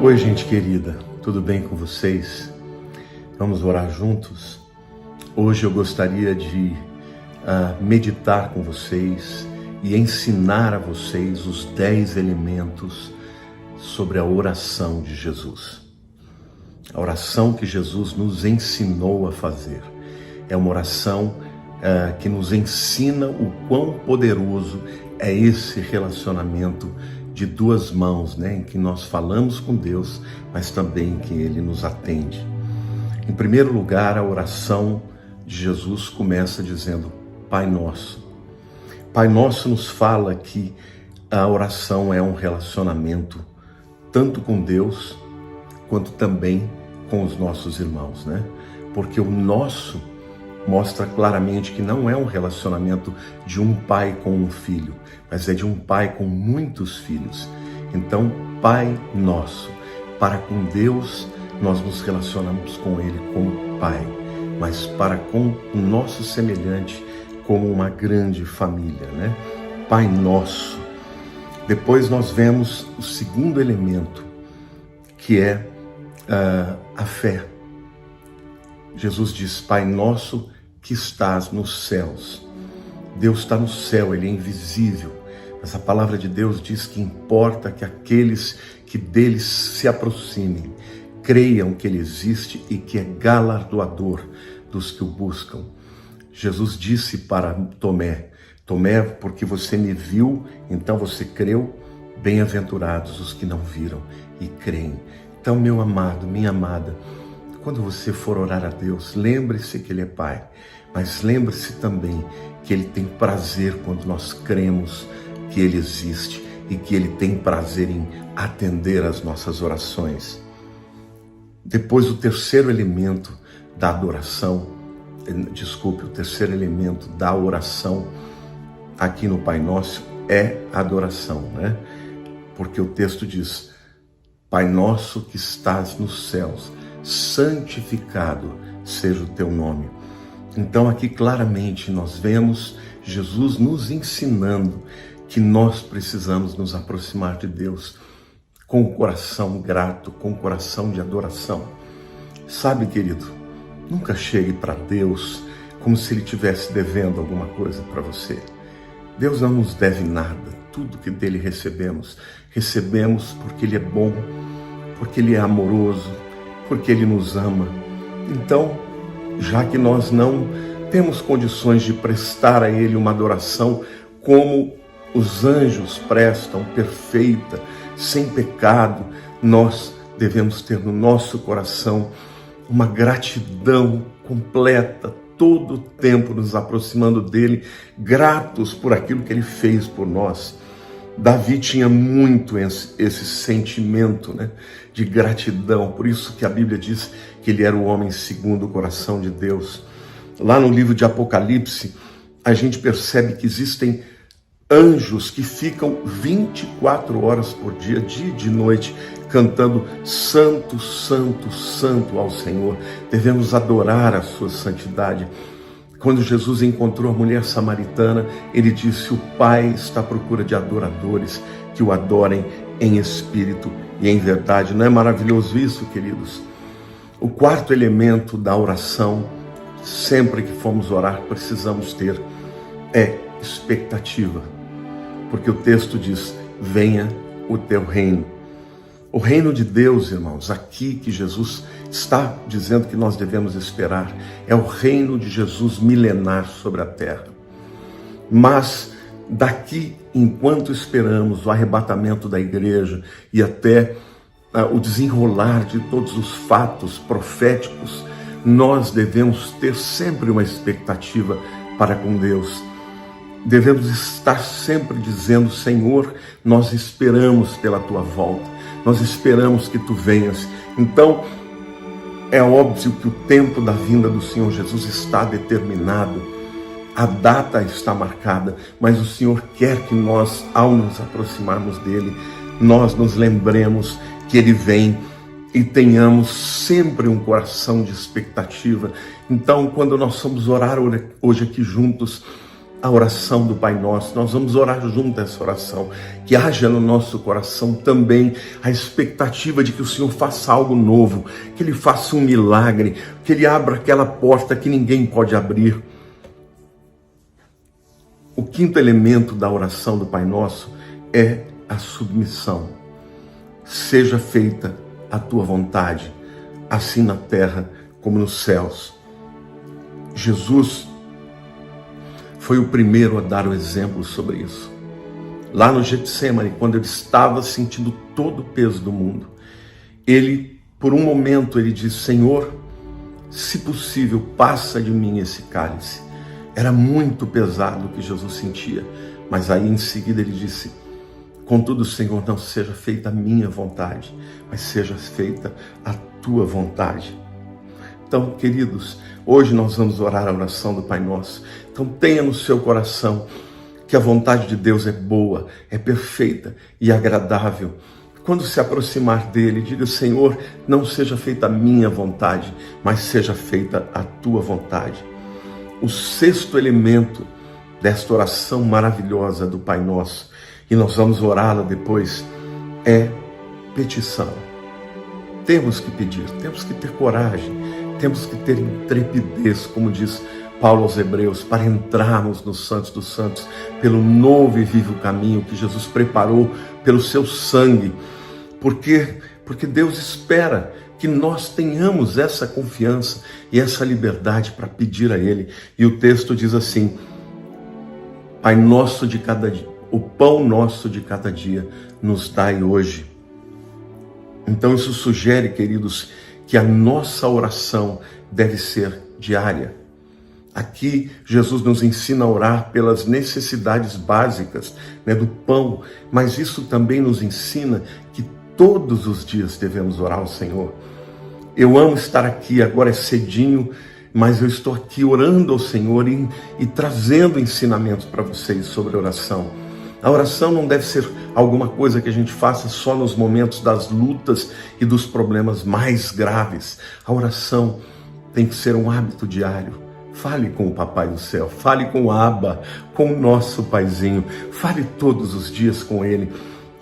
Oi, gente querida, tudo bem com vocês? Vamos orar juntos? Hoje eu gostaria de meditar com vocês e ensinar a vocês os 10 elementos sobre a oração de Jesus. A oração que Jesus nos ensinou a fazer. É uma oração que nos ensina o quão poderoso é esse relacionamento de duas mãos, em que nós falamos com Deus, mas também em que Ele nos atende. Em primeiro lugar, a oração de Jesus começa dizendo Pai Nosso. Pai Nosso nos fala que a oração é um relacionamento tanto com Deus, quanto também com os nossos irmãos, Porque o nosso mostra claramente que não é um relacionamento de um pai com um filho, mas é de um pai com muitos filhos. Então, Pai Nosso, para com Deus, nós nos relacionamos com Ele como Pai, mas para com o nosso semelhante, como uma grande família, Pai Nosso. Depois nós vemos o segundo elemento, que é a fé. Jesus diz, Pai Nosso que estás nos céus. Deus está no céu, Ele é invisível, mas a palavra de Deus diz que importa que aqueles que dele se aproximem, creiam que Ele existe e que é galardoador dos que o buscam. Jesus disse para Tomé, porque você me viu, então você creu, bem-aventurados os que não viram e creem. Então, meu amado, minha amada, quando você for orar a Deus, lembre-se que Ele é Pai, mas lembre-se também que Ele tem prazer quando nós cremos que Ele existe e que Ele tem prazer em atender às nossas orações. Depois, o terceiro elemento da adoração, o terceiro elemento da oração aqui no Pai Nosso é a adoração, Porque o texto diz, Pai Nosso que estás nos céus, santificado seja o teu nome. Então aqui claramente nós vemos Jesus nos ensinando que nós precisamos nos aproximar de Deus com o coração grato, com o coração de adoração. Sabe, querido, nunca chegue para Deus como se Ele estivesse devendo alguma coisa para você. Deus não nos deve nada, tudo que dele recebemos porque Ele é bom, porque Ele é amoroso, porque Ele nos ama. Então, já que nós não temos condições de prestar a Ele uma adoração como os anjos prestam, perfeita, sem pecado, nós devemos ter no nosso coração uma gratidão completa, todo o tempo nos aproximando dele, gratos por aquilo que Ele fez por nós. Davi tinha muito esse sentimento, de gratidão, por isso que a Bíblia diz que ele era o homem segundo o coração de Deus. Lá no livro de Apocalipse, a gente percebe que existem anjos que ficam 24 horas por dia e de noite, cantando Santo, Santo, Santo ao Senhor. Devemos adorar a sua santidade. Quando Jesus encontrou a mulher samaritana, Ele disse, o Pai está à procura de adoradores que o adorem em espírito e em verdade. Não é maravilhoso isso, queridos? O quarto elemento da oração, sempre que formos orar, precisamos ter, é expectativa. Porque o texto diz, venha o teu reino. O reino de Deus, irmãos, aqui que Jesus está dizendo que nós devemos esperar, é o reino de Jesus milenar sobre a terra. Mas daqui, enquanto esperamos o arrebatamento da igreja e até o desenrolar de todos os fatos proféticos, nós devemos ter sempre uma expectativa para com Deus. Devemos estar sempre dizendo, Senhor, nós esperamos pela tua volta. Nós esperamos que tu venhas. Então, é óbvio que o tempo da vinda do Senhor Jesus está determinado. A data está marcada, mas o Senhor quer que nós, ao nos aproximarmos dele, nós nos lembremos que ele vem e tenhamos sempre um coração de expectativa. Então, quando nós vamos orar hoje aqui juntos, a oração do Pai Nosso. Nós vamos orar junto essa oração. Que haja no nosso coração também a expectativa de que o Senhor faça algo novo, que Ele faça um milagre, que Ele abra aquela porta que ninguém pode abrir. O quinto elemento da oração do Pai Nosso é a submissão. Seja feita a tua vontade, assim na terra como nos céus. Jesus foi o primeiro a dar o exemplo sobre isso. Lá no Getsêmani, quando ele estava sentindo todo o peso do mundo, ele, por um momento, ele disse: Senhor, se possível, passa de mim esse cálice. Era muito pesado o que Jesus sentia, mas aí em seguida ele disse: contudo, Senhor, não seja feita a minha vontade, mas seja feita a tua vontade. Então, queridos, hoje nós vamos orar a oração do Pai Nosso. Então tenha no seu coração que a vontade de Deus é boa, é perfeita e agradável. Quando se aproximar dele, diga: Senhor, não seja feita a minha vontade, mas seja feita a tua vontade. O sexto elemento desta oração maravilhosa do Pai Nosso, e nós vamos orá-la depois, é petição. Temos que pedir, temos que ter coragem, temos que ter intrepidez, como diz Paulo aos Hebreus, para entrarmos no Santos dos Santos, pelo novo e vivo caminho que Jesus preparou pelo seu sangue. Porque Deus espera que nós tenhamos essa confiança e essa liberdade para pedir a Ele. E o texto diz assim: Pai nosso de cada dia, o pão nosso de cada dia nos dai hoje. Então isso sugere, queridos, que a nossa oração deve ser diária. Aqui Jesus nos ensina a orar pelas necessidades básicas, do pão, mas isso também nos ensina que todos os dias devemos orar ao Senhor. Eu amo estar aqui, agora é cedinho, mas eu estou aqui orando ao Senhor e trazendo ensinamentos para vocês sobre oração. A oração não deve ser alguma coisa que a gente faça só nos momentos das lutas e dos problemas mais graves. A oração tem que ser um hábito diário. Fale com o Papai do Céu, fale com o Abba, com o nosso Paizinho. Fale todos os dias com Ele.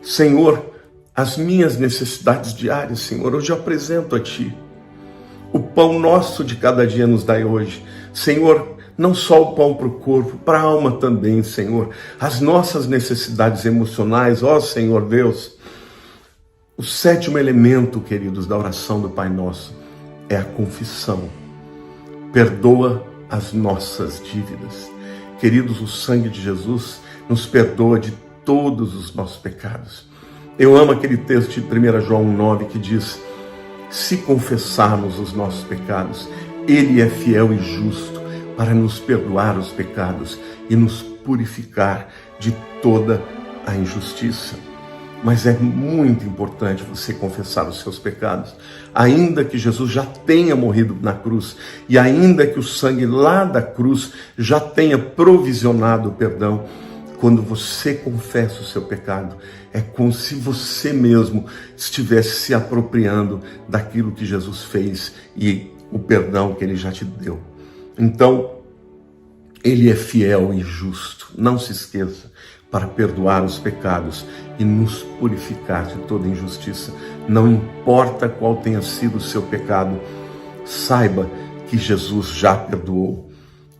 Senhor, as minhas necessidades diárias, Senhor, hoje eu apresento a Ti. O pão nosso de cada dia nos dai hoje. Senhor, não só o pão para o corpo, para a alma também, Senhor. As nossas necessidades emocionais, ó Senhor Deus. O sétimo elemento, queridos, da oração do Pai Nosso é a confissão. Perdoa as nossas dívidas. Queridos, o sangue de Jesus nos perdoa de todos os nossos pecados. Eu amo aquele texto de 1 João 1,9 que diz: se confessarmos os nossos pecados, Ele é fiel e justo para nos perdoar os pecados e nos purificar de toda a injustiça. Mas é muito importante você confessar os seus pecados, ainda que Jesus já tenha morrido na cruz e ainda que o sangue lá da cruz já tenha provisionado o perdão. Quando você confessa o seu pecado, é como se você mesmo estivesse se apropriando daquilo que Jesus fez e o perdão que Ele já te deu. Então, Ele é fiel e justo, não se esqueça, para perdoar os pecados e nos purificar de toda injustiça. Não importa qual tenha sido o seu pecado, saiba que Jesus já perdoou.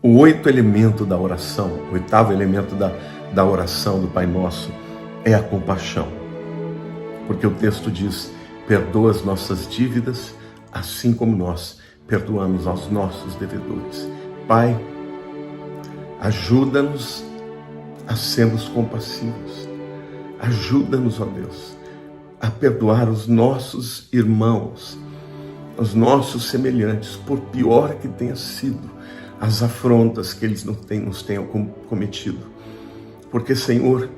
O oitavo elemento da oração da oração do Pai Nosso é a compaixão. Porque o texto diz: perdoa as nossas dívidas, assim como nós perdoamos aos nossos devedores. Pai, ajuda-nos a sermos compassivos. Ajuda-nos, ó Deus, a perdoar os nossos irmãos, os nossos semelhantes, por pior que tenha sido as afrontas que eles nos tenham cometido. Porque, Senhor,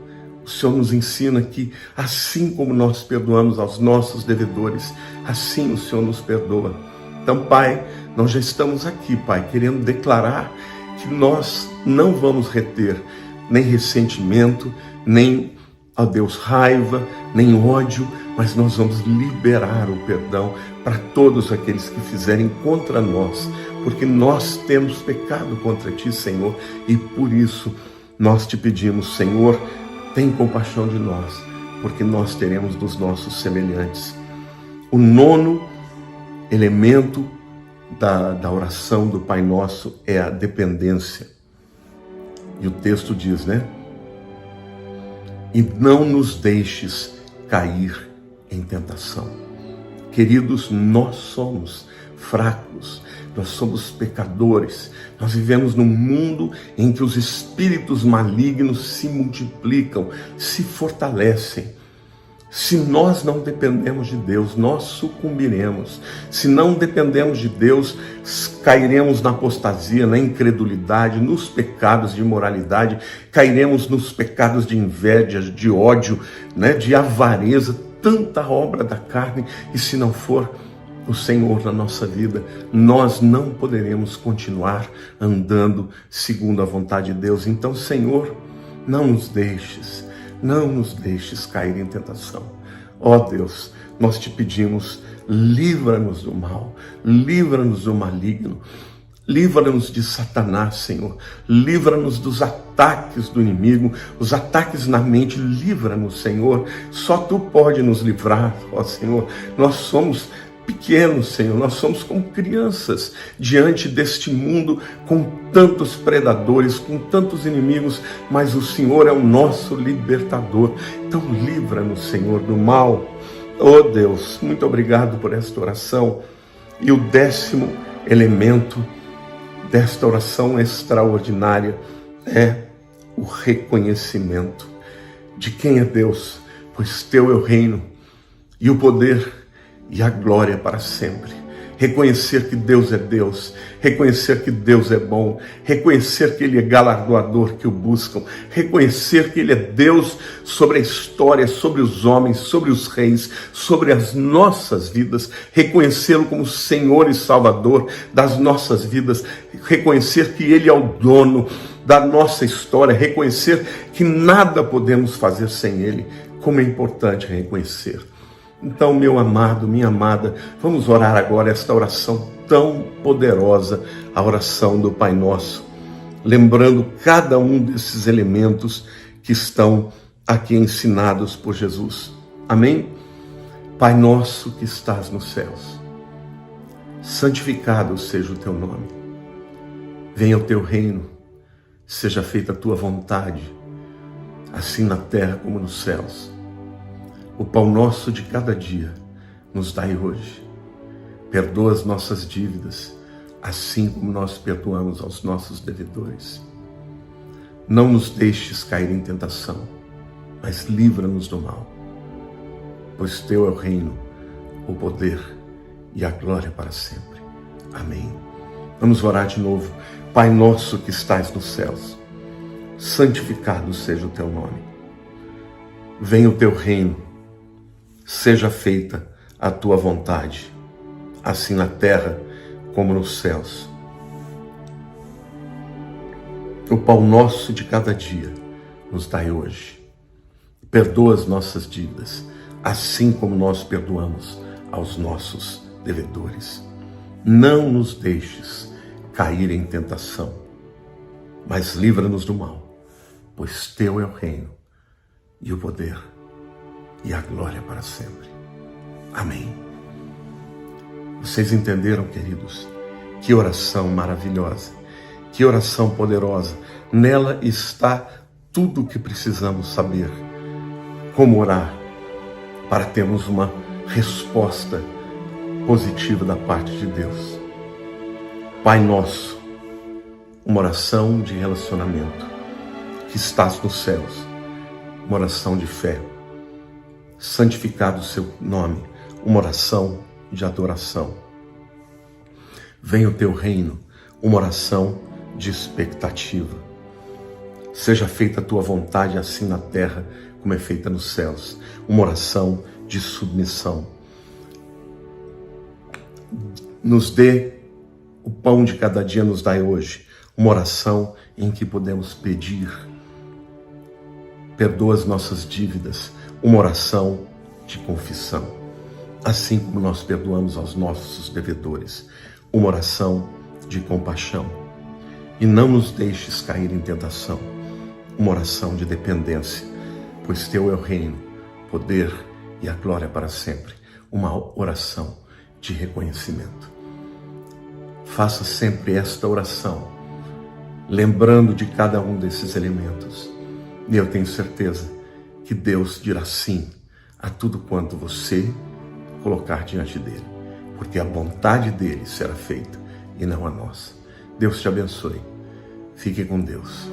o Senhor nos ensina que assim como nós perdoamos aos nossos devedores, assim o Senhor nos perdoa. Então, Pai, nós já estamos aqui, Pai, querendo declarar que nós não vamos reter nem ressentimento, nem, ó Deus, raiva, nem ódio, mas nós vamos liberar o perdão para todos aqueles que fizerem contra nós, porque nós temos pecado contra Ti, Senhor, e por isso nós te pedimos, Senhor, tem compaixão de nós, porque nós teremos dos nossos semelhantes. O nono elemento da oração do Pai Nosso é a dependência. E o texto diz, né? E não nos deixes cair em tentação. Queridos, nós somos fracos, nós somos pecadores, nós vivemos num mundo em que os espíritos malignos se multiplicam, se fortalecem. Se nós não dependemos de Deus, nós sucumbiremos. Se não dependemos de Deus, cairemos na apostasia, na incredulidade, nos pecados de imoralidade, cairemos nos pecados de inveja, de ódio, né, de avareza, tanta obra da carne. E se não for o Senhor na nossa vida, nós não poderemos continuar andando segundo a vontade de Deus. Então, Senhor, não nos deixes cair em tentação. Ó Deus, nós te pedimos, livra-nos do mal, livra-nos do maligno, livra-nos de Satanás, Senhor, livra-nos dos ataques do inimigo, os ataques na mente, livra-nos, Senhor, só Tu pode nos livrar, ó Senhor. Nós somos pequenos, Senhor, nós somos como crianças diante deste mundo com tantos predadores, com tantos inimigos, mas o Senhor é o nosso libertador. Então livra-nos, Senhor, do mal. Oh Deus, muito obrigado por esta oração. E o 10º elemento desta oração extraordinária é o reconhecimento de quem é Deus, pois Teu é o reino e o poder e a glória para sempre. Reconhecer que Deus é Deus, reconhecer que Deus é bom, reconhecer que Ele é galardoador que o buscam, reconhecer que Ele é Deus sobre a história, sobre os homens, sobre os reis, sobre as nossas vidas, reconhecê-lo como Senhor e Salvador das nossas vidas, reconhecer que Ele é o dono da nossa história, reconhecer que nada podemos fazer sem Ele. Como é importante reconhecer. Então, meu amado, minha amada, vamos orar agora esta oração tão poderosa, a oração do Pai Nosso, lembrando cada um desses elementos que estão aqui ensinados por Jesus. Amém? Pai nosso que estás nos céus, santificado seja o Teu nome. Venha o Teu reino, seja feita a Tua vontade, assim na terra como nos céus. O pão nosso de cada dia nos dai hoje. Perdoa as nossas dívidas, assim como nós perdoamos aos nossos devedores. Não nos deixes cair em tentação, mas livra-nos do mal. Pois Teu é o reino, o poder e a glória para sempre. Amém. Vamos orar de novo. Pai nosso que estais nos céus, santificado seja o Teu nome. Venha o Teu reino, seja feita a Tua vontade, assim na terra como nos céus. O pão nosso de cada dia nos dai hoje. Perdoa as nossas dívidas, assim como nós perdoamos aos nossos devedores. Não nos deixes cair em tentação, mas livra-nos do mal, pois Teu é o reino e o poder e a glória para sempre. Amém. Vocês entenderam, queridos? Que oração maravilhosa, que oração poderosa. Nela está tudo o que precisamos saber. Como orar para termos uma resposta positiva da parte de Deus. Pai nosso, uma oração de relacionamento, que estás nos céus, uma oração de fé. Santificado o Seu nome, uma oração de adoração. Venha o Teu reino, uma oração de expectativa. Seja feita a Tua vontade, assim na terra como é feita nos céus, uma oração de submissão. Nos dê o pão de cada dia, nos dai hoje, uma oração em que podemos pedir. Perdoa as nossas dívidas, uma oração de confissão, assim como nós perdoamos aos nossos devedores, uma oração de compaixão. E não nos deixes cair em tentação, uma oração de dependência, pois teu é o reino, poder e a glória para sempre. Uma oração de reconhecimento. Faça sempre esta oração, lembrando de cada um desses elementos. E eu tenho certeza que Deus dirá sim a tudo quanto você colocar diante dele, porque a vontade dele será feita e não a nossa. Deus te abençoe. Fique com Deus.